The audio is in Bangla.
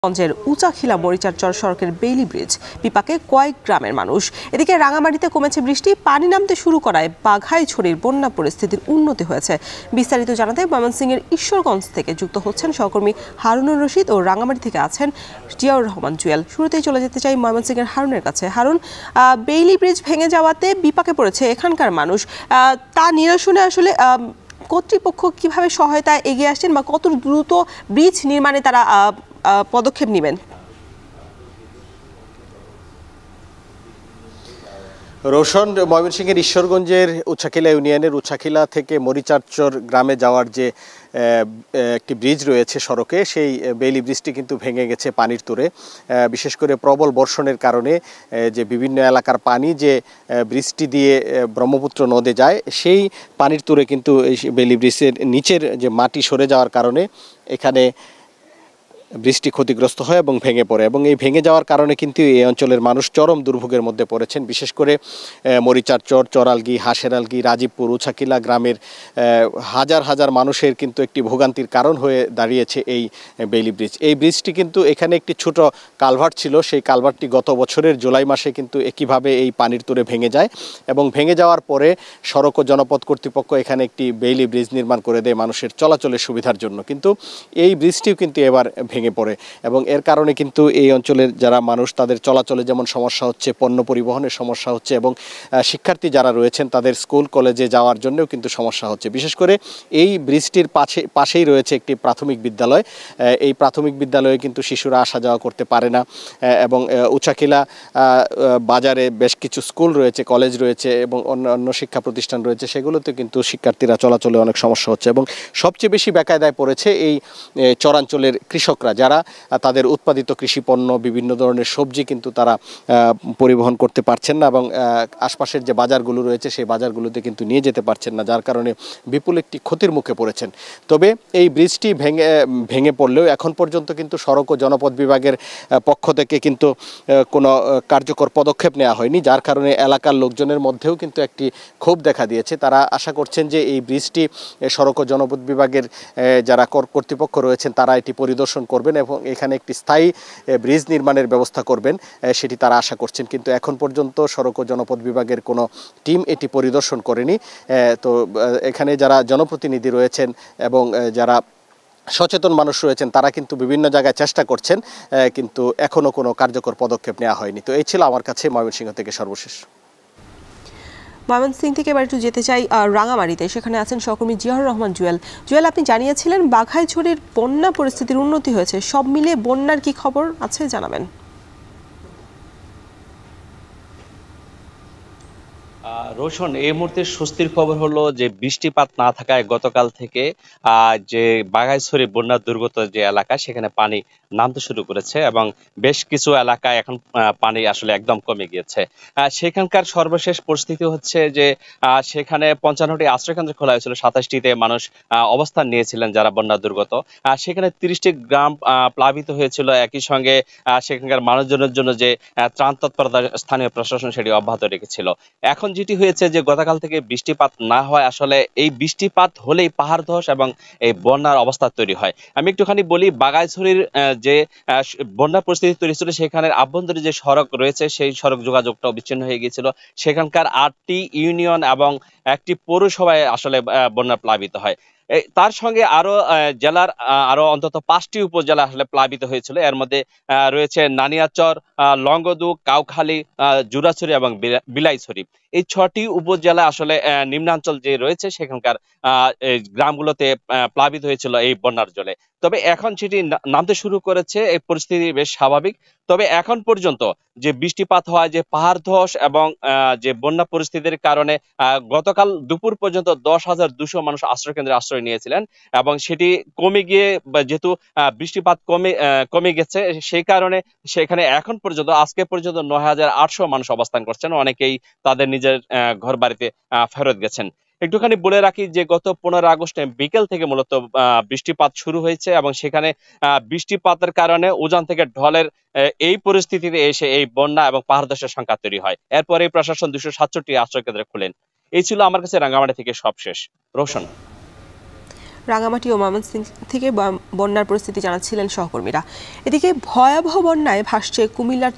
গঞ্জের উচাখিলা মরিচারচর সড়কের বেইলি ব্রিজ বিপাকে কয়েক গ্রামের মানুষ। এদিকে রাঙামাটিতে কমেছে বৃষ্টি, পানি নামতে শুরু করায় বাঘাইছড়ির বন্যা পরিস্থিতির উন্নতি হয়েছে। বিস্তারিত জানাতে ময়মনসিংহের ঈশ্বরগঞ্জ থেকে যুক্ত হচ্ছেন সহকর্মী হারুনুর রশিদ ও রাঙামাটি থেকে আছেন জিয়াউর রহমান জুয়েল। শুরুতেই চলে যেতে চাই ময়মনসিংহের হারুনের কাছে। হারুন, বেইলি ব্রিজ ভেঙে যাওয়াতে বিপাকে পড়েছে এখানকার মানুষ, তা নিরসনে আসলে কর্তৃপক্ষ কিভাবে সহায়তা এগিয়ে আসছেন বা কত দ্রুত ব্রিজ নির্মাণে তারা পদক্ষেপ নেবেন? রোশন, ময়মনসিংহের ঈশ্বরগঞ্জের উচ্ছাখিলা ইউনিয়নের উচ্ছাখিলা থেকে মরিচারচর গ্রামে যাওয়ার যে একটি ব্রিজ রয়েছে সড়কে, সেই বেইলি ব্রিজটি কিন্তু ভেঙে গেছে পানির তোরে। বিশেষ করে প্রবল বর্ষণের কারণে যে বিভিন্ন এলাকার পানি যে ব্রিজটি দিয়ে ব্রহ্মপুত্র নদে যায়, সেই পানির তোরে কিন্তু এই বেইলি ব্রিজের নিচের যে মাটি সরে যাওয়ার কারণে এখানে বৃষ্টি ক্ষতিগ্রস্ত হয় এবং ভেঙে পড়ে, এবং এই ভেঙে যাওয়ার কারণে কিন্তু এই অঞ্চলের মানুষ চরম দুর্ভোগের মধ্যে পড়েছেন। বিশেষ করে মরিচারচর, চরালগি, হাঁসেরালগি, রাজীবপুর, উচ্ছাখিলা গ্রামের হাজার হাজার মানুষের কিন্তু একটি ভোগান্তির কারণ হয়ে দাঁড়িয়েছে এই বেইলি ব্রিজ। এই ব্রিজটি কিন্তু এখানে একটি ছোট কালভার্ট ছিল, সেই কালভার্টটি গত বছরের জুলাই মাসে কিন্তু একইভাবে এই পানির তোরে ভেঙে যায়, এবং ভেঙে যাওয়ার পরে সড়ক ও জনপথ কর্তৃপক্ষ এখানে একটি বেইলি ব্রিজ নির্মাণ করে দেয় মানুষের চলাচলের সুবিধার জন্য। কিন্তু এই ব্রিজটিও কিন্তু এবার ভেঙে পড়ে, এবং এর কারণে কিন্তু এই অঞ্চলের যারা মানুষ, তাদের চলাচলে যেমন সমস্যা হচ্ছে, পণ্য পরিবহনের সমস্যা হচ্ছে, এবং শিক্ষার্থী যারা রয়েছেন তাদের স্কুল কলেজে যাওয়ার জন্যও কিন্তু সমস্যা হচ্ছে। বিশেষ করে এই ব্রিজটির পাশেই রয়েছে একটি প্রাথমিক বিদ্যালয়। এই প্রাথমিক বিদ্যালয়ে কিন্তু শিশুরা আসা যাওয়া করতে পারে না, এবং উচ্ছাখিলা বাজারে বেশ কিছু স্কুল রয়েছে, কলেজ রয়েছে এবং অন্যান্য শিক্ষা প্রতিষ্ঠান রয়েছে, সেগুলোতে কিন্তু শিক্ষার্থীরা চলাচলে অনেক সমস্যা হচ্ছে। এবং সবচেয়ে বেশি বেকায়দায় পড়েছে এই চরাঞ্চলের কৃষকরা, যারা তাদের উৎপাদিত কৃষি পণ্য, বিভিন্ন ধরনের সবজি কিন্তু তারা পরিবহন করতে পারছেন না, এবং আশপাশের যে বাজারগুলো রয়েছে সেই বাজারগুলোতে কিন্তু নিয়ে যেতে পারছেন না, যার কারণে বিপুল একটি ক্ষতির মুখে পড়েছেন। তবে এই ব্রিজটি ভেঙে পড়লেও এখন পর্যন্ত কিন্তু সড়ক ও জনপথ বিভাগের পক্ষ থেকে কিন্তু কোনো কার্যকর পদক্ষেপ নেওয়া হয়নি, যার কারণে এলাকার লোকজনের মধ্যেও কিন্তু একটি ক্ষোভ দেখা দিয়েছে। তারা আশা করছেন যে এই ব্রিজটি সড়ক ও জনপথ বিভাগের যারা কর্তৃপক্ষ রয়েছেন তারা এটি পরিদর্শন করবেন এবং এখানে একটি স্থায়ী ব্রিজ নির্মাণের ব্যবস্থা করবেন, সেটি তারা আশা করছেন। কিন্তু এখন পর্যন্ত সড়ক ও জনপথ বিভাগের কোনো টিম এটি পরিদর্শন করেনি। তো এখানে যারা জনপ্রতিনিধি রয়েছেন এবং যারা সচেতন মানুষ রয়েছেন তারা কিন্তু বিভিন্ন জায়গায় চেষ্টা করছেন, কিন্তু এখনও কোনো কার্যকর পদক্ষেপ নেওয়া হয়নি। তো এই ছিল আমার কাছে ময়মনসিংহ থেকে সর্বশেষ। ময়মনসিংহ থেকে এবার একটু যেতে চাই রাঙামাটিতে, সেখানে আছেন সহকর্মী জিয়াউর রহমান জুয়েল। জুয়েল, আপনি জানিয়েছিলেন বাঘাইছড়ির বন্যা পরিস্থিতির উন্নতি হয়েছে, সব মিলিয়ে বন্যার কি খবর আছে জানাবেন? রোশন, এই মুহূর্তে স্বস্তির খবর হলো যে বৃষ্টিপাত না থাকায় গতকাল থেকে যে বাঘাইছড়ি বন্যা দুর্গত যে এলাকা সেখানে পানি নামতে শুরু করেছে, এবং বেশ কিছু এলাকায় এখন পানি আসলে একদম কমে গিয়েছে। সেখানকার সর্বশেষ পরিস্থিতি হচ্ছে যে সেখানে 55টি আশ্রয়কেন্দ্র খোলা হয়েছিল, 27টিতে মানুষ অবস্থান নিয়েছিলেন যারা বন্যা দুর্গত। সেখানে 30টি গ্রাম প্লাবিত হয়েছিল। একই সঙ্গে সেখানকার মানুষজনের জন্য যে ত্রাণ তৎপরতা স্থানীয় প্রশাসন সেটি অব্যাহত রেখেছিল। এখন যেটি হয়েছে যে গতকাল থেকে বৃষ্টিপাত না হয়, আসলে এই বৃষ্টিপাত হলেই পাহাড় ধস এবং এই বন্যার অবস্থা তৈরি হয়। আমি একটুখানি বলি, বাঘাইছড়ির যে বন্যা পরিস্থিতি তৈরি ছিল সেখানে আভ্যন্তরীণ যে সড়ক রয়েছে সেই সড়ক যোগাযোগটা বিচ্ছিন্ন হয়ে গিয়েছিল। সেখানকার 8টি ইউনিয়ন এবং একটি পৌরসভায় আসলে বন্যা প্লাবিত হয়। তার সঙ্গে আরো জেলার আরো অন্তত 5টি উপজেলা আসলে প্লাবিত হয়েছিল। এর মধ্যে রয়েছে নানিয়াচর, লংগদু, কাউখালী, জুরাছড়ি এবং বিলাইছড়ি। এই 6টি উপজেলা আসলে নিম্নাঞ্চল যে রয়েছে সেখানকার গ্রামগুলোতে প্লাবিত হয়েছিল এই বন্যার জলে। তবে এখন সেটি নামতে শুরু করেছে, এই পরিস্থিতি বেশ স্বাভাবিক। তবে এখন পর্যন্ত যে বৃষ্টিপাত হয়, যে পাহাড় ধস এবং যে বন্যা পরিস্থিতির কারণে গতকাল দুপুর পর্যন্ত 10,200 মানুষ আশ্রয়কেন্দ্রে আশ্রয় নিয়েছিলেন, এবং সেটি কমে গিয়ে যেহেতু বৃষ্টিপাত কমে গেছে সেই কারণে সেখানে এখন পর্যন্ত আজকে পর্যন্ত 9,800 মানুষ অবস্থান করছেন। অনেকেই তাদের নিজের ঘর বাড়িতে ফেরত গেছেন। একটুখানি বলে রাখি যে গত 15 আগস্টে বিকেল থেকে মূলত বৃষ্টিপাত শুরু হয়েছে, এবং সেখানে বৃষ্টিপাতের কারণে উজান থেকে ঢলের এই পরিস্থিতিতে এসে এই বন্যা এবং পাহাড় ধসের সংখ্যা তৈরি হয়। এরপরে প্রশাসন 267টি আশ্রয় কেন্দ্র খুলেন। এই ছিল আমার কাছে রাঙ্গামাটি থেকে সবশেষ। রোশন। রাঙামাটি ও ময়মনসিংহ থেকে বন্যার পরিস্থিতি জানাচ্ছিলেন সহকর্মীরা। এদিকে ভয়াবহ বন্যায় ভাসছে কুমিল্লার